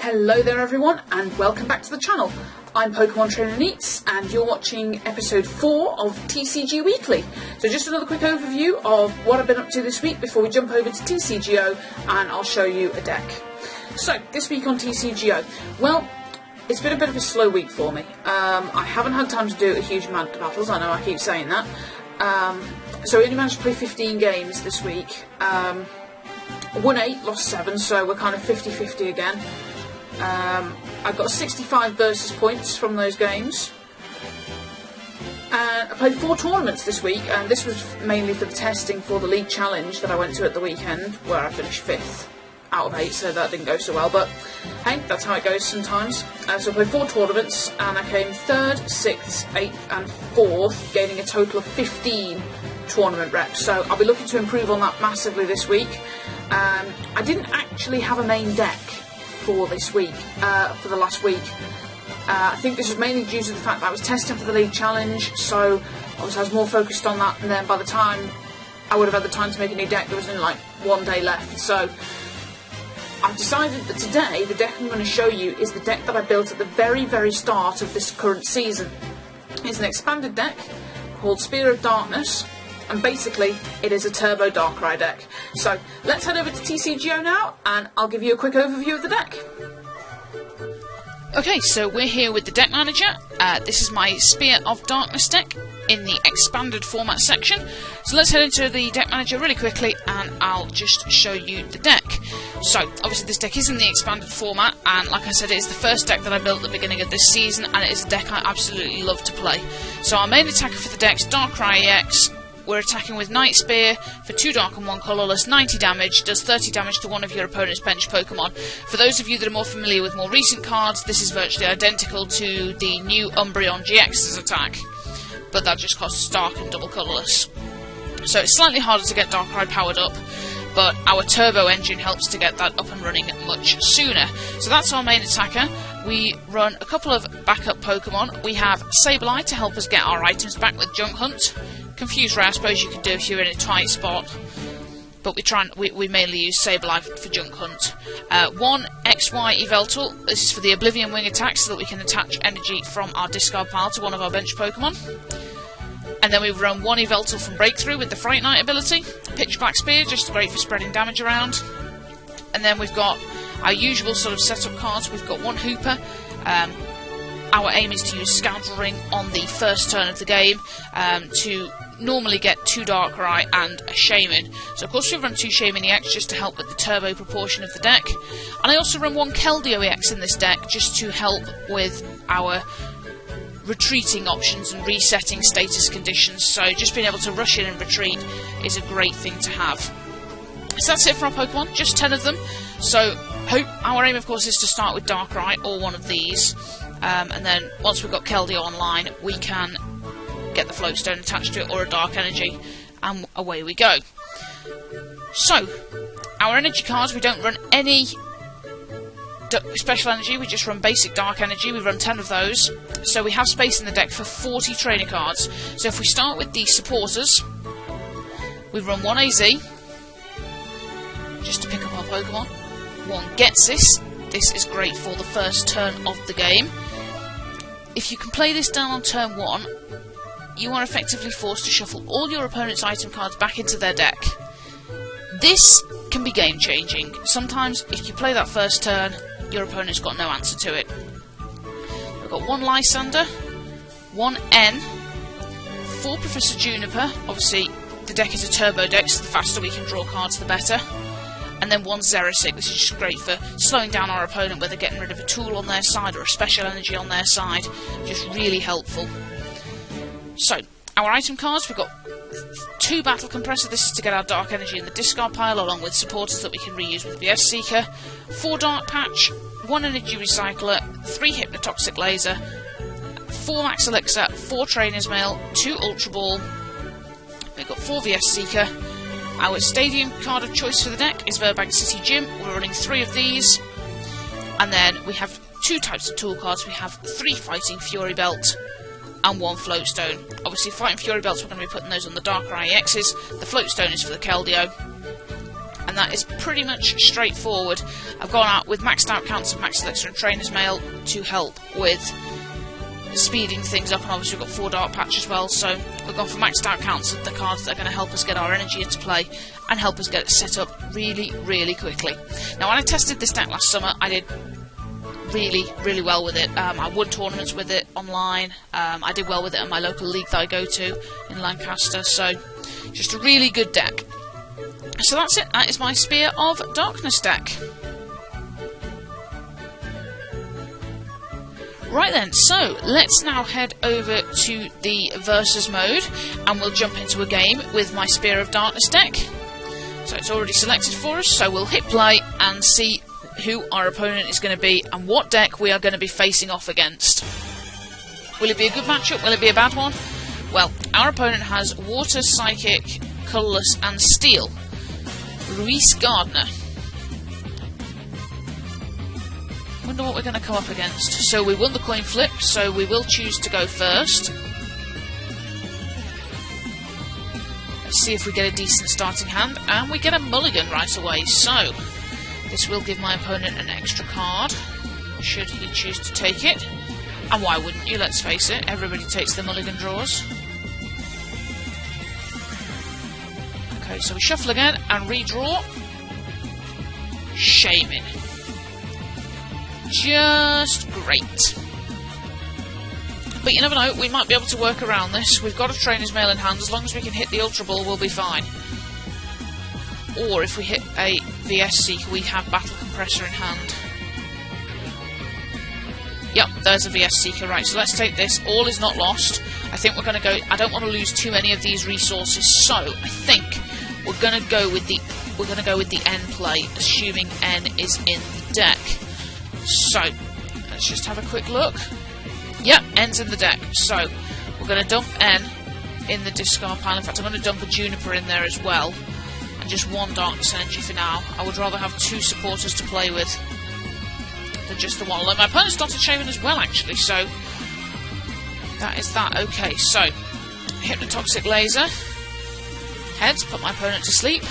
Hello there everyone, and welcome back to the channel. I'm Pokemon Trainer Neats, and you're watching episode 4 of TCG Weekly. So just another quick overview of what I've been up to this week before we jump over to TCGO, and I'll show you a deck. So, this week on TCGO, well, it's been a bit of a slow week for me. I haven't had time to do a huge amount of battles, I know I keep saying that. So I only managed to play 15 games this week. Won 8, lost 7, so we're kind of 50-50 again. I got 65 versus points from those games. And I played 4 tournaments this week, and this was mainly for the testing for the League Challenge that I went to at the weekend, where I finished 5th out of 8, so that didn't go so well, but hey, that's how it goes sometimes. So I played 4 tournaments, and I came 3rd, 6th, 8th and 4th, gaining a total of 15 tournament reps, so I'll be looking to improve on that massively this week. I didn't actually have a main deck for this week, for the last week. I think this was mainly due to the fact that I was testing for the League Challenge, so obviously I was more focused on that, and then by the time I would have had the time to make a new deck, there was only like 1 day left, so I've decided that today the deck I'm going to show you is the deck that I built at the very start of this current season. It's an expanded deck called Spear of Darkness, and basically it is a turbo Darkrai deck. So let's head over to TCGO now, and I'll give you a quick overview of the deck. Okay, so we're here with the deck manager. This is my Spear of Darkness deck in the expanded format section. So let's head into the deck manager really quickly, and I'll just show you the deck. So obviously this deck is in the expanded format, and like I said, it is the first deck that I built at the beginning of this season, and it is a deck I absolutely love to play. So our main attacker for the deck is Darkrai EX. We're attacking with Night Spear for 2 dark and 1 colourless, 90 damage, does 30 damage to one of your opponent's bench Pokemon. For those of you that are more familiar with more recent cards, this is virtually identical to the new Umbreon GX's attack, but that just costs dark and double colourless. So it's slightly harder to get Darkrai powered up, but our turbo engine helps to get that up and running much sooner. So that's our main attacker. We run a couple of backup Pokemon. We have Sableye to help us get our items back with Junk Hunt. Confuse Ray, I suppose you could do if you're in a tight spot, but we mainly use Sableye for Junk Hunt. 1 XY Yveltal, this is for the Oblivion Wing attack, so that we can attach energy from our discard pile to one of our bench Pokemon. And then we run 1 Yveltal from Breakthrough with the Fright Knight ability. Pitch Black Spear, just great for spreading damage around. And then we've got our usual sort of setup cards. We've got 1 Hooper. Our aim is to use Scoundrelling on the first turn of the game to normally get 2 Darkrai and a Shaman. So of course we run 2 Shaman EX just to help with the turbo proportion of the deck. And I also run 1 Keldeo EX in this deck just to help with our retreating options and resetting status conditions. So just being able to rush in and retreat is a great thing to have. So that's it for our Pokemon, just 10 of them. So our aim of course is to start with Darkrai or one of these. And then once we've got Keldeo online, we can get the Floatstone attached to it or a Dark Energy, and away we go. So, our energy cards, we don't run any special energy, we just run basic Dark Energy. We run 10 of those, so we have space in the deck for 40 trainer cards. So if we start with the supporters, we run 1 AZ, just to pick up our Pokemon. 1 Getsis, this is great for the first turn of the game. If you can play this down on turn 1, you are effectively forced to shuffle all your opponent's item cards back into their deck. This can be game changing. Sometimes if you play that first turn, your opponent's got no answer to it. We've got 1 Lysander, 1 N, 4 Professor Juniper. Obviously the deck is a turbo deck, so the faster we can draw cards the better. And then 1 Xerasic, which is just great for slowing down our opponent, whether getting rid of a tool on their side or a special energy on their side. Just really helpful. So, our item cards, we've got 2 Battle Compressor, this is to get our Dark Energy in the discard pile, along with supporters that we can reuse with VS Seeker, 4 Dark Patch, 1 Energy Recycler, 3 Hypnotoxic Laser, 4 Max Elixir, 4 Trainer's Mail, 2 Ultra Ball, we've got 4 VS Seeker. Our stadium card of choice for the deck is Verbank City Gym. We're running 3 of these. And then we have 2 types of tool cards. We have 3 Fighting Fury Belt and 1 Floatstone. Obviously, Fighting Fury Belts, we're going to be putting those on the Darkrai EXs. The Floatstone is for the Keldeo. and that is pretty much straightforward. I've gone out with maxed out counts of Max Elixir and Trainer's Mail to help with speeding things up, and obviously we've got 4 Dark Patch as well, so we've gone for maxed out counts of the cards that are going to help us get our energy into play and help us get it set up really, really quickly. Now, when I tested this deck last summer, I did really, really well with it. I won tournaments with it online. I did well with it in my local league that I go to in Lancaster, so just a really good deck. So that's it. That is my Spear of Darkness deck. Right then, so let's now head over to the Versus mode, and we'll jump into a game with my Spear of Darkness deck. So it's already selected for us, so we'll hit play and see who our opponent is going to be and what deck we are going to be facing off against. Will it be a good matchup? Will it be a bad one? Well, our opponent has Water, Psychic, Colourless and Steel. Ruiz Gardner. Wonder what we're going to come up against. So we won the coin flip, so we will choose to go first. Let's see if we get a decent starting hand, and we get a mulligan right away, so this will give my opponent an extra card, should he choose to take it. And why wouldn't you, let's face it, everybody takes the mulligan draws. Okay, so we shuffle again and redraw. Shaman. Just great. But you never know, we might be able to work around this. We've got a Trainer's Mail in hand, as long as we can hit the Ultra Ball, we'll be fine. Or if we hit a VS Seeker, we have Battle Compressor in hand. Yep, there's a VS Seeker, right, so let's take this. All is not lost. I think we're going to go... I don't want to lose too many of these resources, so I think we're going to go with the N play, assuming N is in the deck. So, let's just have a quick look. Yep, N's in the deck, so we're going to dump N in the discard pile. In fact, I'm going to dump a Juniper in there as well. And just 1 Darkness Energy for now. I would rather have 2 supporters to play with than just the one. Although my opponent's started Shaman as well, actually, so that is that. Okay, so Hypnotoxic Laser. Heads, put my opponent to sleep.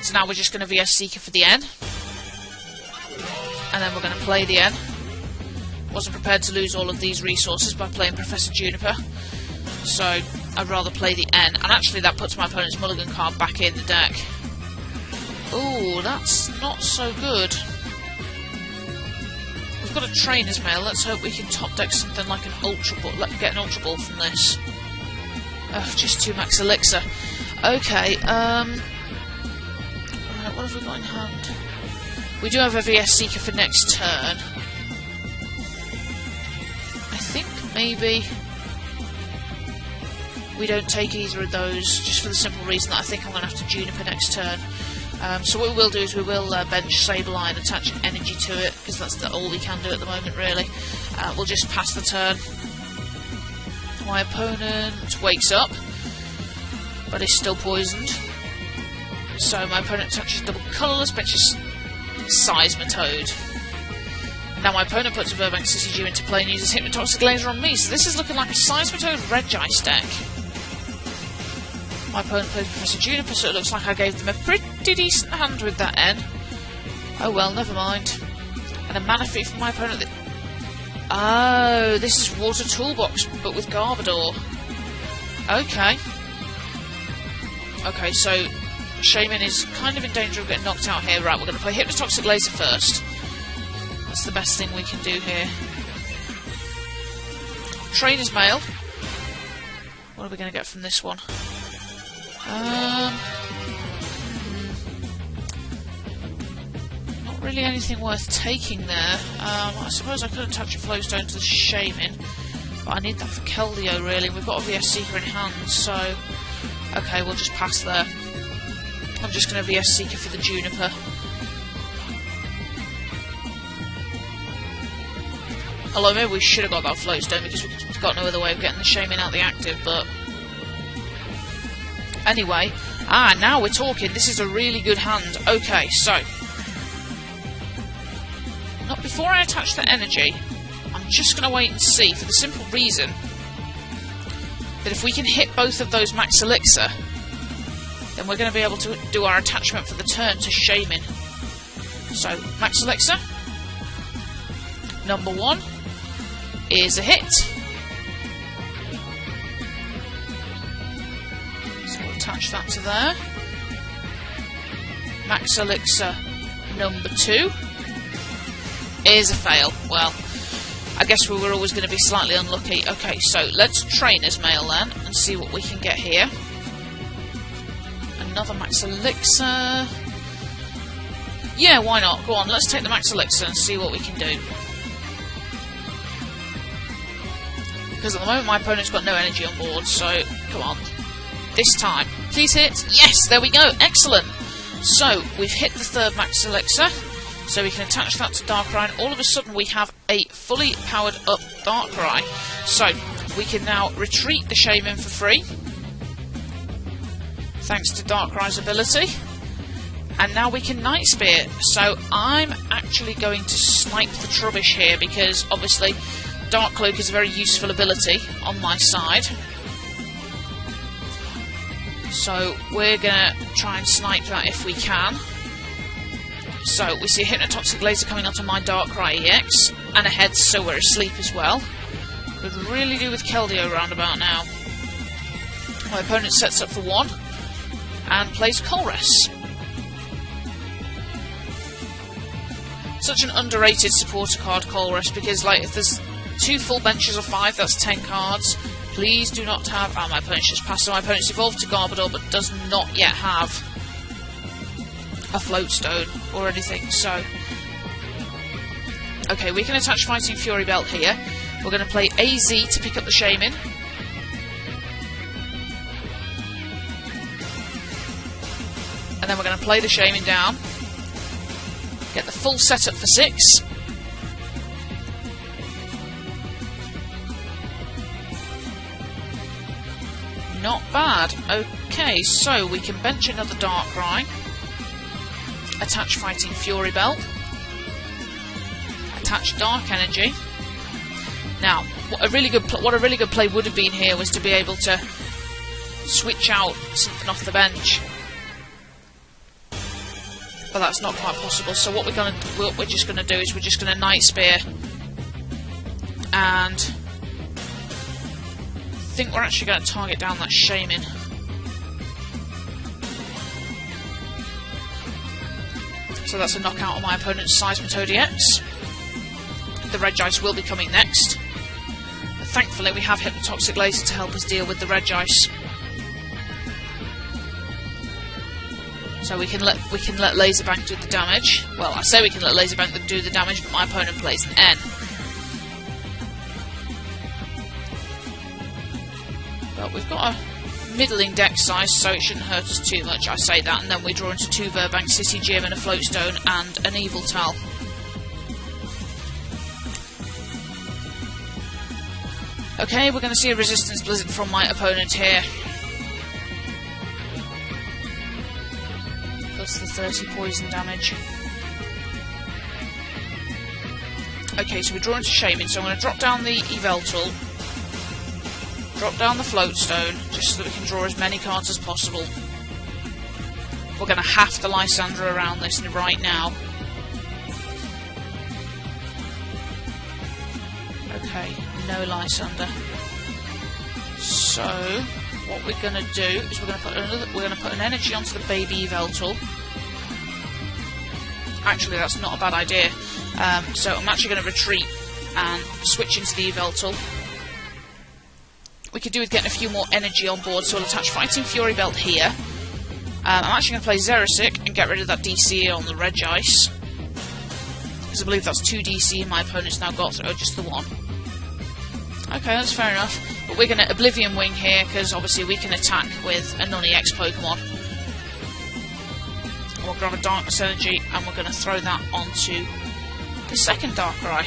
So now we're just going to VS Seeker for the N. And then we're going to play the N. Wasn't prepared to lose all of these resources by playing Professor Juniper, so I'd rather play the N. And actually that puts my opponent's mulligan card back in the deck. Ooh, that's not so good. We've got a Trainer's Mail. Let's hope we can top deck something like an Ultra Ball. Let me get an Ultra Ball from this. Just 2 Max Elixir. Okay, right, what have we got in hand? We do have a VS Seeker for next turn. I think maybe we don't take either of those, just for the simple reason that I think I'm going to have to Juniper next turn. So what we will do is we will bench Sableye and attach energy to it, because that's all we can do at the moment, really. We'll just pass the turn. My opponent wakes up, but is still poisoned. So my opponent touches double colourless, benches Seismitoad. Now my opponent puts a Burbank TCG into play and uses Hypnotoxic Laser on me, so this is looking like a Seismitoad Regice deck. My opponent plays Professor Juniper, so it looks like I gave them a pretty decent hand with that N. Oh well, never mind. And a Manaphy from my opponent that... Oh, this is Water Toolbox, but with Garbodor. Okay. Okay, so Shaman is kind of in danger of getting knocked out here. Right, we're going to play Hypnotoxic Laser first. That's the best thing we can do here. Trainer's Mail. What are we going to get from this one? Not really anything worth taking there. I suppose I could attach a Flowstone to the Shaman, but I need that for Keldeo, really. We've got a VS Seeker in hand, so... Okay, we'll just pass there. I'm just going to VS Seeker for the Juniper. Although maybe we should have got that Flowstone, because we've got no other way of getting the Shaman out the active, but... Anyway, now we're talking. This is a really good hand. Okay, so... Not before I attach the energy, I'm just going to wait and see, for the simple reason that if we can hit both of those Max Elixir, then we're going to be able to do our attachment for the turn to Shaman. So, Max Elixir, number 1, is a hit. So we'll attach that to there. Max Elixir, number 2, is a fail. Well, I guess we were always going to be slightly unlucky. Okay, so let's Trainer's Mail then, and see what we can get here. Another Max Elixir. Yeah, why not? Go on, let's take the Max Elixir and see what we can do. Because at the moment my opponent's got no energy on board, so come on. This time. Please hit. Yes, there we go. Excellent. So, we've hit the 3rd Max Elixir. So we can attach that to Darkrai, and all of a sudden we have a fully powered up Darkrai. So, we can now retreat the Shaman for free, thanks to Darkrai's ability. And now we can Night Spear. So, I'm actually going to snipe the Trubbish here, because obviously Dark Cloak is a very useful ability on my side. So, we're going to try and snipe that if we can. So, we see a Hypnotoxic Laser coming onto my Darkrai EX, and a Head, so we're asleep as well. Could really do with Keldeo roundabout now. My opponent sets up for 1, and plays Colress. Such an underrated supporter card, Colress, because, like, if there's 2 full benches of 5, that's 10 cards. Please do not have... Oh, my opponent's just passed, so my opponent's evolved to Garbodor, but does not yet have a Floatstone or anything, so... Okay, we can attach Fighting Fury Belt here. We're going to play AZ to pick up the Shaman. And then we're going to play the Shaman down. Get the full setup for 6. Not bad. Okay, so we can bench another Darkrai. Attach Fighting Fury Belt. Attach Dark Energy. Now, what a really good play would have been here was to be able to switch out something off the bench, but that's not quite possible. So what we're just gonna do is we're just gonna Night Spear, and I think we're actually going to target down that Shaman. So that's a knockout on my opponent's Seismitoad EX. The Regice will be coming next. But thankfully we have Hypnotoxic Laser to help us deal with the Regice. So we can let Laserbank do the damage. Well, I say we can let Laserbank do the damage, but my opponent plays an N. But we've got a middling deck size, so it shouldn't hurt us too much. I say that, and then we draw into 2 Verbank City Gym and a Floatstone and an Yveltal. Okay, we're going to see a Resistance Blizzard from my opponent here. Plus the 30 poison damage. Okay, so we draw into Shaman, so I'm going to drop down the Yveltal. Drop down the Floatstone, just so that we can draw as many cards as possible. We're going to have to Lysandra around this right now. Okay, no Lysander. So, what we're going to do is we're going to put an energy onto the baby Yveltal. Actually, that's not a bad idea. So I'm actually going to retreat and switch into the Yveltal. We could do with getting a few more energy on board, so we'll attach Fighting Fury Belt here. I'm actually going to play Xerosic and get rid of that DC on the Regice, because I believe that's 2 DC my opponent's now got, or just the 1. Okay, that's fair enough. But we're going to Oblivion Wing here, because obviously we can attack with a non-EX Pokemon. We'll grab a Darkness Energy, and we're going to throw that onto the second Darkrai,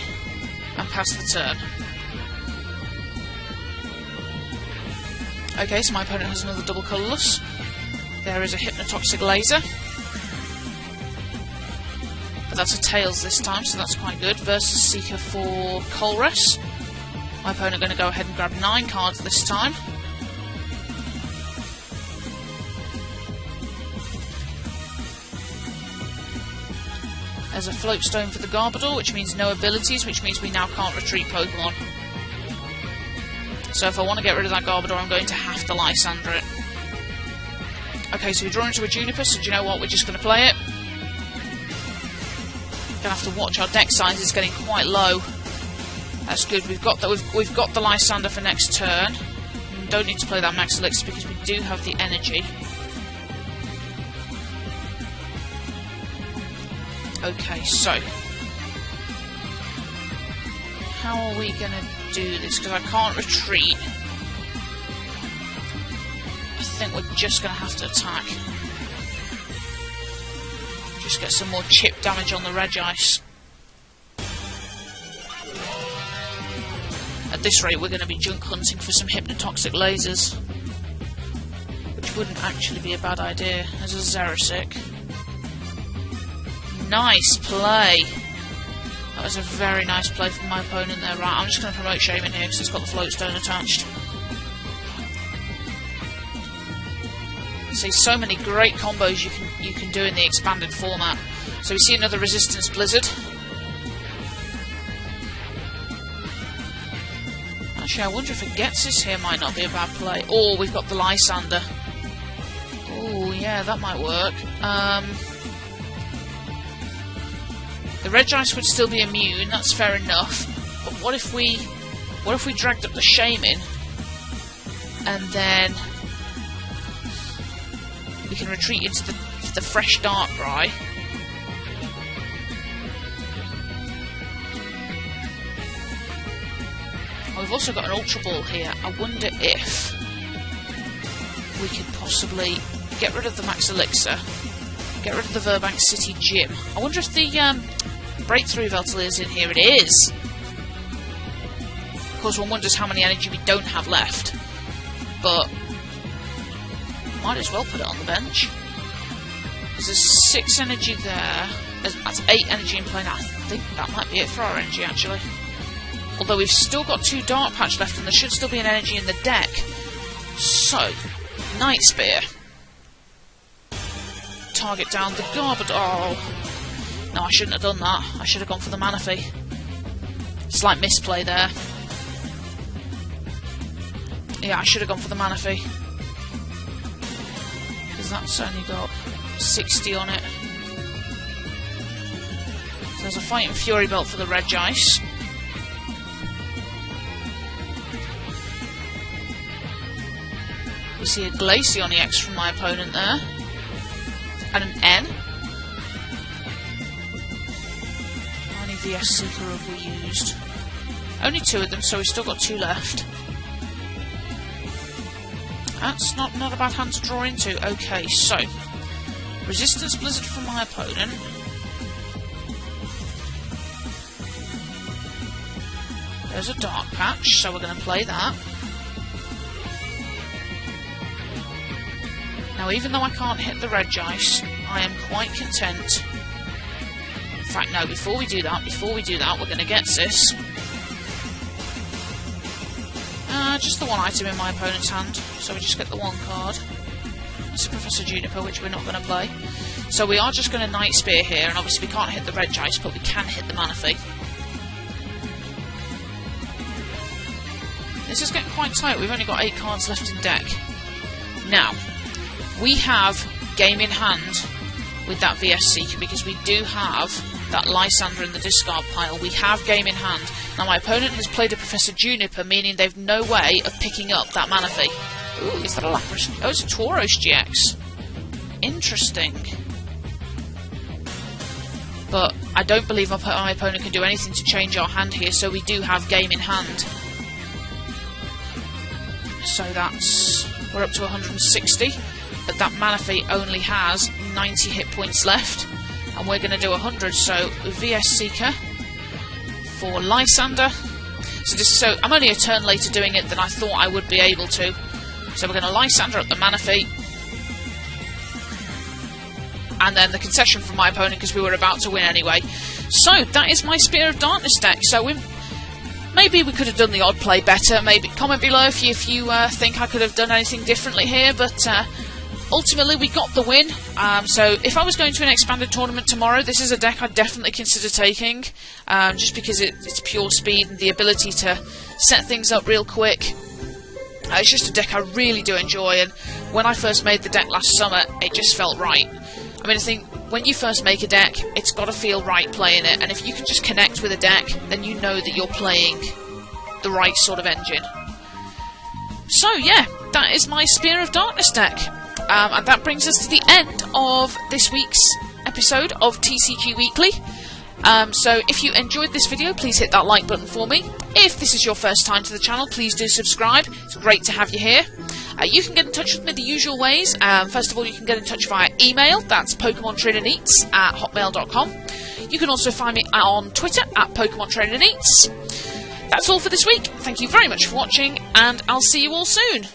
and pass the turn. Okay, so my opponent has another double colourless. There is a Hypnotoxic Laser. But that's a Tails this time, so that's quite good. Versus Seeker for Colress. My opponent going to go ahead and grab 9 cards this time. There's a float stone for the Garbodor, which means no abilities, which means we now can't retreat Pokemon. So if I want to get rid of that Garbodor, I'm going to have to Lysander it. Okay, so we draw into a Juniper, so do you know what? We're just going to play it. Gonna have to watch our deck size is getting quite low. That's good. We've got the Lysander for next turn. We don't need to play that Max Elixir because we do have the energy. Okay, so how are we gonna do this? Because I can't retreat. I think we're just gonna have to attack. Just get some more chip damage on the Regice. At this rate, we're going to be junk hunting for some hypnotoxic lasers, which wouldn't actually be a bad idea as a Xerosic. Nice play! That was a very nice play from my opponent there. Right, I'm just going to promote Shaman here because it's got the float stone attached. See, so many great combos you can do in the expanded format. So we see another Resistance Blizzard. Actually, I wonder if it gets us here might not be a bad play. Oh, we've got the Lysander. Oh, yeah, that might work. The Regice would still be immune, that's fair enough. But what if we dragged up the Shaman and then we can retreat into the fresh Darkrai. Oh, we've also got an Ultra Ball here. I wonder if we could possibly get rid of the Max Elixir, get rid of the Verbank City Gym. I wonder if the Breakthrough Veltal is in here. It is! Of course, one wonders how many energy we don't have left. But might as well put it on the bench. There's 6 energy there. That's 8 energy in play now. I think that might be it for our energy, actually. Although we've still got 2 Dark Patch left, and there should still be an energy in the deck. So, Night Spear. Target down the Garbodor. Oh. No, I shouldn't have done that. I should have gone for the Manaphy. Slight misplay there. Yeah, I should have gone for the Manaphy. That's only got 60 on it. So there's a Fighting Fury Belt for the Regice. We see a Glaceon EX from my opponent there. And an N. How many VS Seeker have we used? Only 2 of them, so we've still got 2 left. That's not a bad hand to draw into. Okay, so Resistance Blizzard from my opponent. There's a Dark Patch, so we're going to play that. Now, even though I can't hit the Regice, I am quite content. In fact, no, before we do that, we're going to get this. Just the one item in my opponent's hand, so we just get the 1 card. It's a Professor Juniper, which we're not going to play. So we are just going to Night Spear here, and obviously we can't hit the Regice, but we can hit the Manaphy. This is getting quite tight. We've only got 8 cards left in deck. Now, we have game in hand with that VS Seeker, because we do have that Lysander in the discard pile. We have game in hand. Now my opponent has played a Professor Juniper, meaning they've no way of picking up that Manaphy. Ooh, is that a Lapras? Oh, it's a Tauros GX. Interesting. But I don't believe my opponent can do anything to change our hand here, so we do have game in hand. So we're up to 160, but that Manaphy only has 90 hit points left, and we're going to do 100, so VS Seeker for Lysander. So I'm only a turn later doing it than I thought I would be able to. So we're going to Lysander up the Manaphy. And then the concession from my opponent, because we were about to win anyway. So that is my Spear of Darkness deck. So maybe we could have done the odd play better. Maybe comment below if you think I could have done anything differently here. But ultimately we got the win. So if I was going to an expanded tournament tomorrow, this is a deck I'd definitely consider taking, just because it's pure speed and the ability to set things up real quick. It's just a deck I really do enjoy, and when I first made the deck last summer, it just felt right. I mean, I think when you first make a deck, it's got to feel right playing it, and if you can just connect with a deck, then you know that you're playing the right sort of engine. So yeah, that is my Spear of Darkness deck. And that brings us to the end of this week's episode of TCG Weekly. So if you enjoyed this video, please hit that like button for me. If this is your first time to the channel, please do subscribe. It's great to have you here. You can get in touch with me the usual ways. First of all, you can get in touch via email. That's PokemonTrainerNeats@hotmail.com. You can also find me on Twitter @PokemonTrainerNeats. That's all for this week. Thank you very much for watching, and I'll see you all soon.